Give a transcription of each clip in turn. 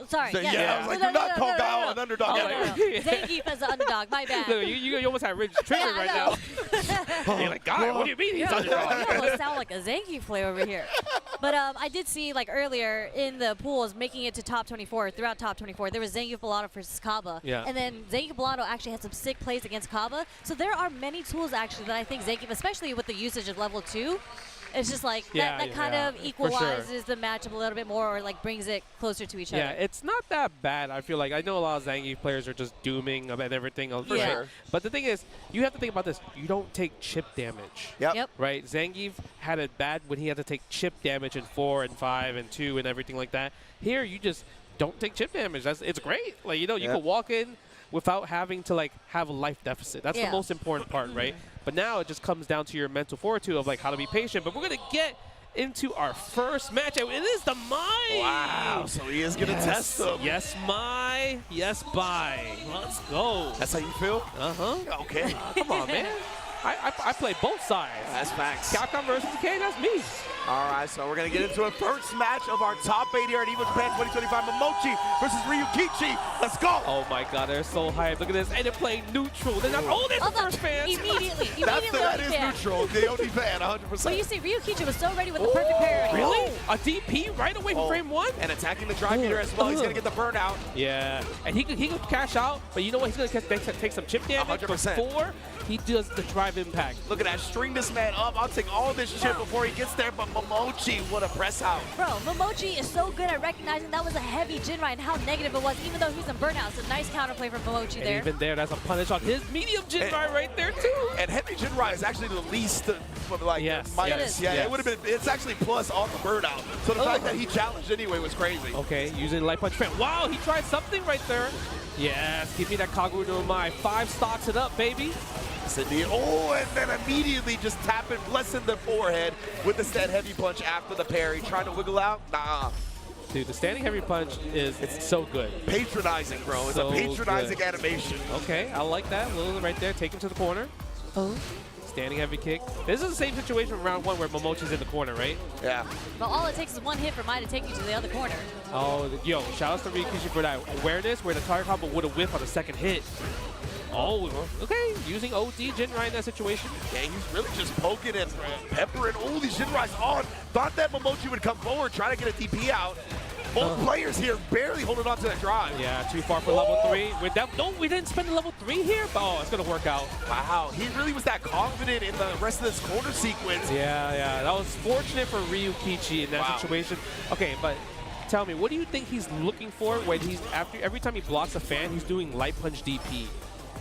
Sorry, Yeah, I was like, do not call Guile an underdog. Zangief as an underdog, my bad. Look, you almost have Ridge triggered right now. You're like, God, what do you mean he's underdog? You almost sound like a Zangief player over here. But I did see, like, earlier in the pools, making it to top 24, throughout top 24, there was Zangief Bellato versus Kaba. Yeah. And then Zangief Bellato actually had some sick plays against Kaba. So there are many tools, actually, that I think Zangief, especially with the usage of level 2, it's just like that kind of equalizes the matchup a little bit more, or like brings it closer to each other. Yeah, it's not that bad. I feel like I know a lot of Zangief players are just dooming and everything for sure. But the thing is, you have to think about this. You don't take chip damage. Yep. Right? Zangief had it bad when he had to take chip damage in 4 and 5 and 2 and everything like that. Here, you just don't take chip damage. It's great. Like, you know, you can walk in without having to, like, have a life deficit. That's the most important part, right? But now it just comes down to your mental fortitude of, like, how to be patient. But we're going to get into our first matchup. It is the Mai. Wow, so he is going to test them. Yes, Mai. Yes, bye. Let's go. That's how you feel? Uh-huh. Okay. Come on, man. I play both sides. That's facts. Capcom versus K, that's me. All right, so we're going to get into a first match of our top 8 here at Evo Japan 2025. MOMOCHI versus RYUKICHI. Let's go. Oh, my God. They're so hyped. Look at this. And they're playing neutral. They're not. Oh, there's the first fans. Immediately. That is neutral. The OD fan, 100%. But you see, RYUKICHI was so ready with the perfect parry. Really? A DP right away from frame 1? And attacking the drive meter as well. He's going to get the burnout. Yeah. And he could cash out, but you know what? He's going to take some chip damage 100%. before he does the drive impact. Look at that. String this man up. I'll take all this chip before he gets there, but MOMOCHI, what a press out. Bro, MOMOCHI is so good at recognizing that was a heavy Jinrai and how negative it was, even though he's in burnout. It's a nice counterplay from MOMOCHI there. Even there, that's a punish on his medium Jinrai right there, too. And heavy Jinrai is actually the least, like, minus. It would have been, it's actually plus on the burnout. So the fact that he challenged anyway was crazy. Okay, using light punch. Wow, he tried something right there. Yes, give me that Kagura no Mai. 5 stocks it up, baby. Oh, and then immediately just tapping, blessing the forehead with the stand heavy punch after the parry. Trying to wiggle out? Nah. Dude, the standing heavy punch it's so good. Patronizing, bro. It's so a patronizing animation. Okay, I like that. A little right there. Take him to the corner. Oh. Standing heavy kick. This is the same situation from round 1 where Momochi's in the corner, right? Yeah. But all it takes is one hit for Mai to take you to the other corner. Oh, yo, shout out to RYUKICHI for that awareness where the target combo would have whiffed on the second hit. Oh, okay. Using OD Jinrai in that situation. Yeah, he's really just poking and peppering all these Jinrais on. Thought that MOMOCHI would come forward, trying to get a DP out. Both players here barely holding on to that drive. Yeah, too far for level 3. We didn't spend the level 3 here, but it's going to work out. Wow, he really was that confident in the rest of this corner sequence. Yeah, that was fortunate for RYUKICHI in that situation. Okay, but tell me, what do you think he's looking for when every time he blocks a fan, he's doing light punch DP?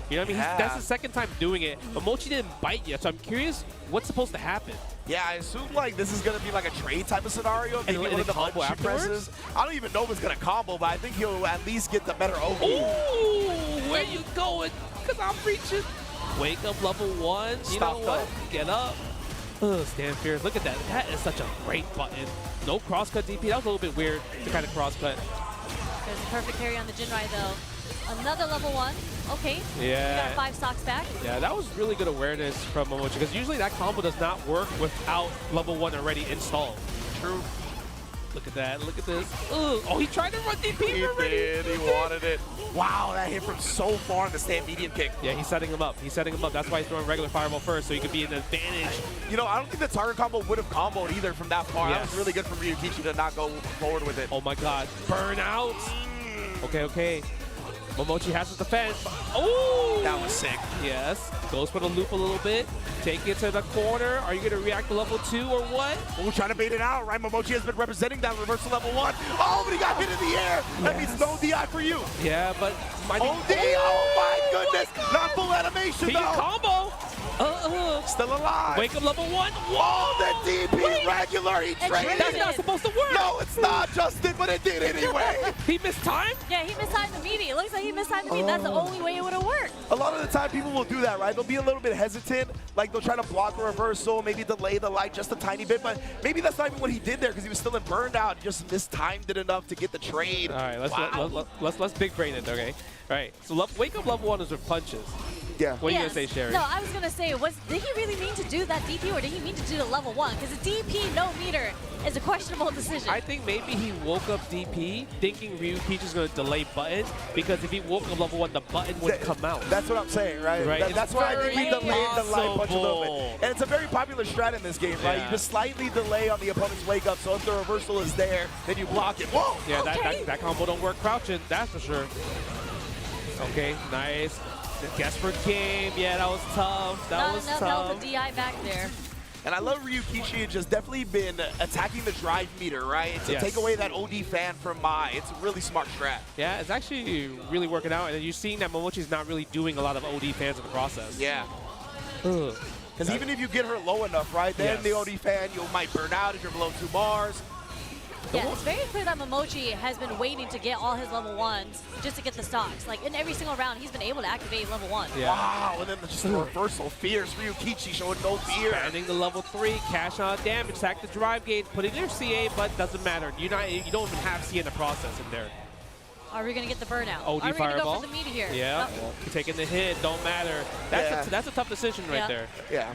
You know what I mean? That's the second time doing it. MOMOCHI didn't bite yet, so I'm curious what's supposed to happen. Yeah, I assume like this is going to be like a trade type of scenario. Maybe one of the combo presses. I don't even know if it's going to combo, but I think he'll at least get the better OP. Ooh, where you going? Because I'm reaching. Wake up level 1. You know what? Get up. Stand fierce. Look at that. That is such a great button. No crosscut DP. That was a little bit weird to kind of crosscut. There's a perfect carry on the Jinrai though. Another level 1. Okay. Yeah. You got 5 stocks back. Yeah, that was really good awareness from MOMOCHI because usually that combo does not work without level 1 already installed. True. Look at that. Look at this. Ugh. Oh, he tried to run DP already. He wanted it. Wow, that hit from so far in the stand medium kick. Yeah, he's setting him up. He's setting him up. That's why he's throwing regular fireball first, so he could be an advantage. You know, I don't think the target combo would have comboed either from that far. That was really good for RYUKICHI to not go forward with it. Oh my God. Burnout. Okay. MOMOCHI has his defense. Oh! That was sick. Yes. Goes for the loop a little bit. Take it to the corner. Are you going to react to level 2 or what? We're trying to bait it out, right? MOMOCHI has been representing that reversal level 1. Oh, but he got hit in the air. That means no DI for you. Yeah, but... OD! Oh my goodness! Not full animation, he can combo! Still alive. Wake up level 1. Whoa, the DP regular. He traded. That's not supposed to work. No, it's not, Justin, but it did anyway. He missed time? Yeah, he mistimed the meaty. It looks like he mistimed the meaty. That's the only way it would have worked. A lot of the time, people will do that, right? They'll be a little bit hesitant. Like, they'll try to block the reversal, maybe delay the light just a tiny bit. But maybe that's not even what he did there because he was still in burnout. He just mistimed it enough to get the trade. All right, let's big brain it, okay? All right, so wake up level 1 is with punches. Yeah. What are you going to say, Sherry? No, I was going to say, did he really mean to do that DP, or did he mean to do the level 1? Because a DP no meter is a questionable decision. I think maybe he woke up DP thinking RYUKICHI is going to delay button, because if he woke up level 1, the button would come out. That's what I'm saying, right? That's why I think he delayed the light punch a little bit. And it's a very popular strat in this game, right? You just slightly delay on the opponent's wake up, so if the reversal is there, then you block it. Whoa! Yeah, that combo don't work crouching, that's for sure. Okay, nice. Guess for game. Yeah, that was tough. That was tough. Not enough DI back there. And I love RYUKICHI has just definitely been attacking the drive meter, right? To take away that OD fan from Mai. It's a really smart strat. Yeah, it's actually really working out. And you're seeing that MOMOCHI's not really doing a lot of OD fans in the process. Yeah. Because even if you get her low enough, right, then the OD fan, you might burn out if you're below 2 bars. Yeah, it's very clear that MOMOCHI has been waiting to get all his level 1s just to get the stocks. Like, in every single round, he's been able to activate level 1. Yeah. Wow, and then just the reversal. Fierce RYUKICHI showing no fear. Expanding the level 3, cash on damage, sack the drive gate, put in your CA, but doesn't matter. You don't even have CA in the process in there. Are we going to get the burnout? OD Are we going to fireball? go for the meter here? Yeah, taking the hit, don't matter. That's a tough decision right there. Yeah.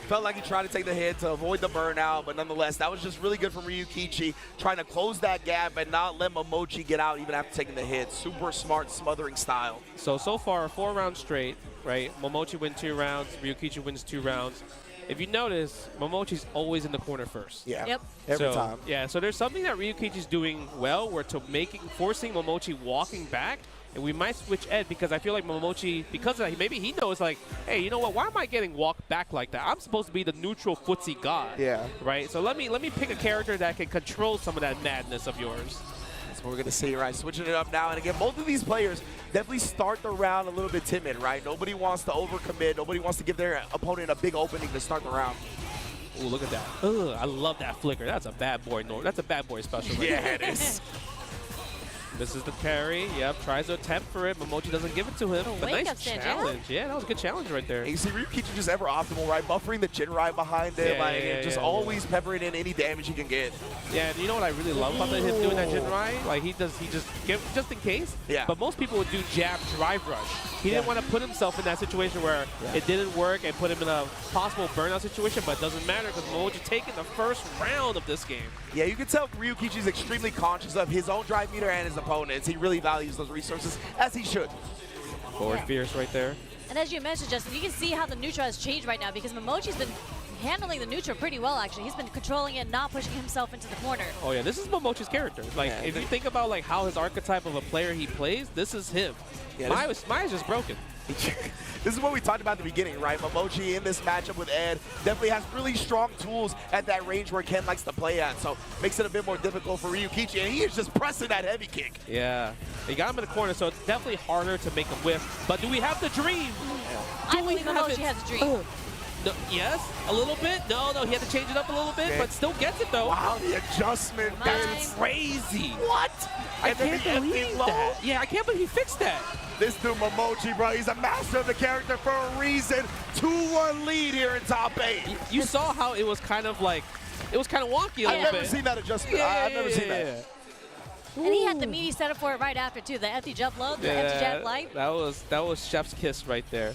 Felt like he tried to take the hit to avoid the burnout, but nonetheless, that was just really good from RYUKICHI, trying to close that gap and not let MOMOCHI get out even after taking the hit. Super smart smothering style. So far, 4 rounds straight, right? MOMOCHI wins 2 rounds, RYUKICHI wins 2 rounds. If you notice, MOMOCHI's always in the corner first. Yeah. Yep. Every time. Yeah, so there's something that RYUKICHI's doing well, where forcing MOMOCHI walking back. And we might switch Ed, because I feel like MOMOCHI, because of that, maybe he knows, like, hey, you know what? Why am I getting walked back like that? I'm supposed to be the neutral footsie god. Yeah. Right? So let me pick a character that can control some of that madness of yours. That's what we're going to see, right? Switching it up now. And again, both of these players definitely start the round a little bit timid, right? Nobody wants to overcommit. Nobody wants to give their opponent a big opening to start the round. Ooh, look at that. Ugh, I love that flicker. That's a bad boy, That's a bad boy special. Right Yeah, it is. This is the carry. Yep, tries to attempt for it. MOMOCHI doesn't give it to him. But nice challenge. Yeah, that was a good challenge right there. And you see RYUKICHI just ever optimal, right? Buffering the Jinrai behind him, just always peppering in any damage he can get. Yeah, and you know what I really love about him doing that Jinrai? Like, he just in case. Yeah. But most people would do jab drive rush. He didn't want to put himself in that situation where it didn't work and put him in a possible burnout situation, but it doesn't matter because MOMOCHI taking the first round of this game. Yeah, you can tell RYUKICHI is extremely conscious of his own drive meter and his opponents. He really values those resources, as he should. Forward fierce right there. And as you mentioned, Justin, you can see how the neutral has changed right now, because MOMOCHI's been handling the neutral pretty well, actually. He's been controlling it, not pushing himself into the corner. Oh, yeah, this is MOMOCHI's character. Like, if you think about, like, how his archetype of a player he plays, this is him. Yeah, Maya's just broken. This is what we talked about at the beginning, right? MOMOCHI in this matchup with Ed definitely has really strong tools at that range where Ken likes to play at, so makes it a bit more difficult for RYUKICHI, and he is just pressing that heavy kick. Yeah, he got him in the corner, so it's definitely harder to make him whiff. But do we have the dream? I believe MOMOCHI has a dream. No, yes, a little bit. No, he had to change it up a little bit, but still gets it though. Wow, the adjustment. That's crazy. What? I can't believe that. Yeah, I can't believe he fixed that. This dude MOMOCHI, bro, he's a master of the character for a reason. 2-1 lead here in top 8. You saw how it was kind of like, it was kind of wonky a little bit. I've never seen that adjustment. I've never seen that. And he had the meaty setup for it right after, too. The empty jump low, the empty jab light. That was chef's kiss right there.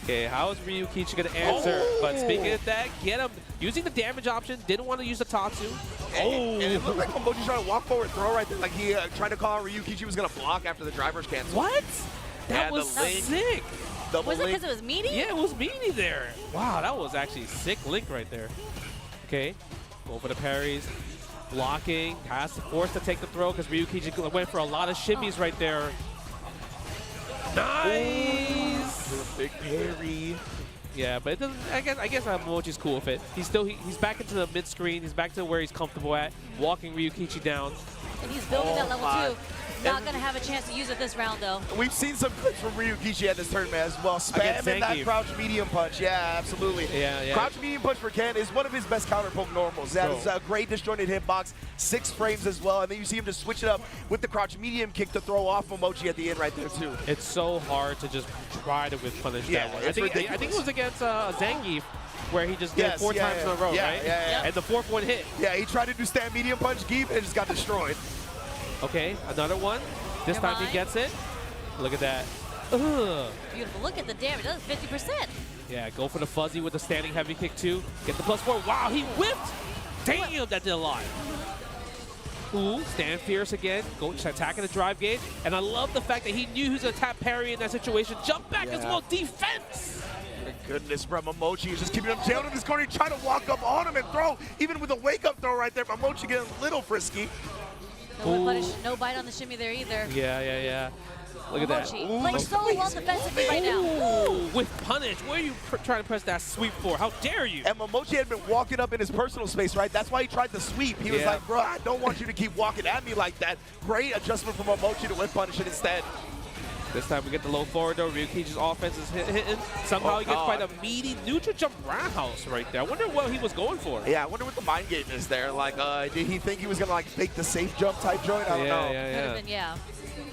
Okay, how is RYUKICHI going to answer? But speaking of that, get him using the damage option. Didn't want to use the Tatsu. And it looked like MOMOCHI trying to walk forward throw right there. Like he tried to call out RYUKICHI was going to block after the driver's cancel. What? That was sick. Was it because it was meaty? Yeah, it was meaty there. Wow, that was actually sick link right there. Okay, go for the parries. Blocking, has to force to take the throw because RYUKICHI went for a lot of shimmies right there. Nice! Big parry. Yeah, but it doesn't. I guess MOMOCHI's cool with it. He's back into the mid screen. He's back to where he's comfortable at, walking RYUKICHI down. And he's building that level 2. Not going to have a chance to use it this round, though. We've seen some clips from RYUKICHI at this tournament as well. Spamming that crouch medium punch. Yeah, absolutely. Yeah. Crouch medium punch for Ken is one of his best counter poke normals. That is a great disjointed hitbox, 6 frames as well. And then you see him just switch it up with the crouch medium kick to throw off MOMOCHI at the end right there, too. It's so hard to just try to whiff punish that one. I think it was against Zangief, where he just did 4 times in a row, right? Yeah. And the 4th one hit. Yeah, he tried to do stand medium punch, Geef, and just got destroyed. Okay, another one. This time he gets it. Look at that. Ugh. Beautiful. Look at the damage. That's 50%. Yeah, go for the fuzzy with the standing heavy kick too. Get the +4. Wow, he whipped. Damn, that did a lot. Ooh, stand fierce again. Go attacking the drive gauge. And I love the fact that he knew he was going to tap parry in that situation. Jump back as well. Defense. My goodness, bro. MOMOCHI is just keeping him down in this corner. He's trying to walk up on him and throw. Even with a wake-up throw right there, MOMOCHI getting a little frisky. No bite on the shimmy there either. Yeah. Look at that. Playing so well defensively right now. Ooh, with punish. Where are you trying to press that sweep for? How dare you? And MOMOCHI had been walking up in his personal space, right? That's why he tried to sweep. He was like, bro, I don't want you to keep walking at me like that. Great adjustment from MOMOCHI to whip punish it instead. This time we get the low forward though. RYUKICHI's offense is hitting. Somehow he gets quite a meaty neutral jump roundhouse right there. I wonder what he was going for. Yeah, I wonder what the mind game is there. Like, did he think he was going to like fake the safe jump type joint? I don't know. Could have been, yeah.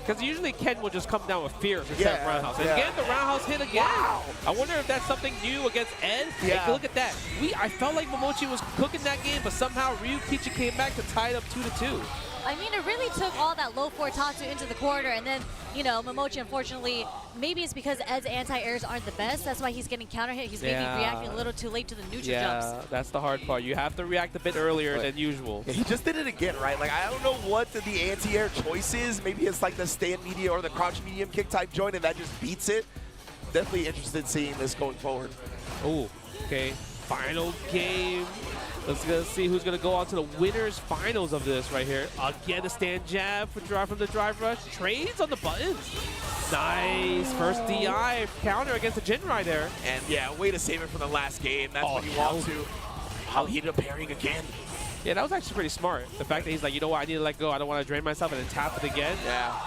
Because usually Ken will just come down with fierce instead of roundhouse. And again, the roundhouse hit again. Wow. I wonder if that's something new against Ed. Yeah. Hey, look at that. I felt like MOMOCHI was cooking that game, but somehow RYUKICHI came back to tie it up 2-2. I mean, it really took all that low four Tatsu into the corner, and then, you know, MOMOCHI, unfortunately, maybe it's because Ed's anti-airs aren't the best. That's why he's getting counter hit. He's maybe reacting a little too late to the neutral jumps. Yeah, that's the hard part. You have to react a bit earlier than usual. Yeah, he just did it again, right? Like, I don't know what the anti-air choice is. Maybe it's like the stand media or the crouch medium kick type joint, and that just beats it. Definitely interested in seeing this going forward. Oh, okay. Final game. Let's see who's going to go on to the winners finals of this right here. Again, a stand jab from the drive rush. Trades on the buttons. Nice. First DI counter against the Jinrai there. And yeah, way to save it for the last game. That's what you want to. How he ended up parrying again. Yeah, that was actually pretty smart. The fact that he's like, you know what, I need to let go. I don't want to drain myself, and then tap it again. Yeah.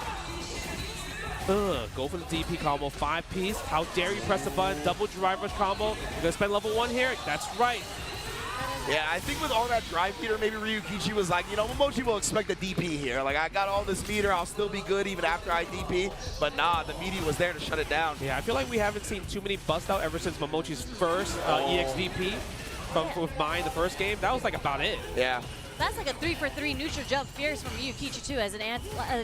Go for the DP combo, 5-piece. How dare you press the button, double drive rush combo. You're going to spend level 1 here? That's right. Yeah, I think with all that drive meter, maybe RYUKICHI was like, you know, MOMOCHI will expect a DP here. Like, I got all this meter, I'll still be good even after I DP. But nah, the media was there to shut it down. Yeah, I feel like we haven't seen too many bust out ever since MOMOCHI's first EXDP with mine the first game. That was like about it. Yeah. That's like a 3-for-3 neutral jump fierce from RYUKICHI too, as an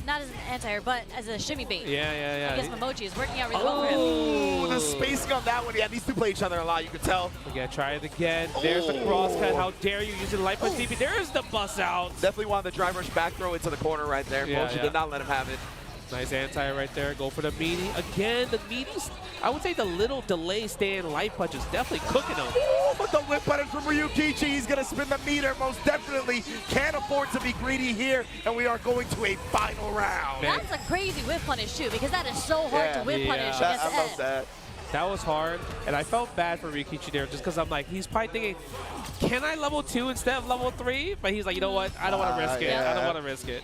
not as an anti-air, but as a shimmy bait. Yeah. I guess MOMOCHI is working out really well for him. Oh, the spacing on that one. Yeah, these two play each other a lot, you can tell. We gotta try it again. There's the cross cut. How dare you using the light punch DP. There's the bust out. Definitely wanted the drive rush back throw into the corner right there. MOMOCHI did not let him have it. Nice anti right there. Go for the meaty. Again, the meaties. I would say the little delay stand light punch is definitely cooking him. But the whip punish from RYUKICHI. He's going to spin the meter. Most definitely can't afford to be greedy here. And we are going to a final round. That's a crazy whip punish too, because that is so hard to whip punish against I love that. That was hard, and I felt bad for RYUKICHI there just because I'm like, he's probably thinking, can I level 2 instead of level 3? But he's like, you know what? I don't want to risk it. I don't want to risk it.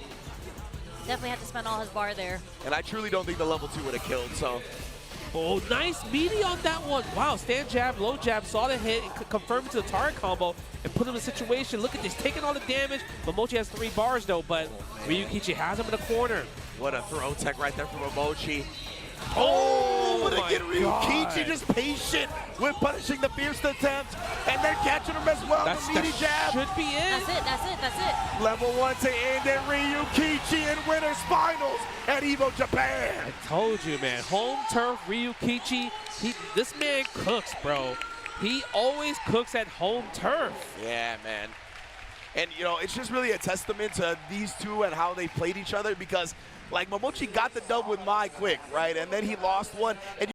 Definitely had to spend all his bar there. And I truly don't think the level 2 would have killed, so. Oh, nice meaty on that one. Wow, stand jab, low jab, saw the hit, and confirmed it to the target combo and put him in a situation. Look at this, taking all the damage. MOMOCHI has 3 bars though, but RYUKICHI has him in the corner. What a throw tech right there from MOMOCHI. Oh, but again, RYUKICHI just patient with punishing the fierce attempt, and they're catching him as well. The meaty jab. Should be it. That's it. Level 1 to end it. RYUKICHI in winners finals at Evo Japan. I told you, man. Home turf RYUKICHI. This man cooks, bro. He always cooks at home turf. Yeah, man. And, you know, it's just really a testament to these two and how they played each other because, like, MOMOCHI got the dub with Mai quick, right? And then he lost one. And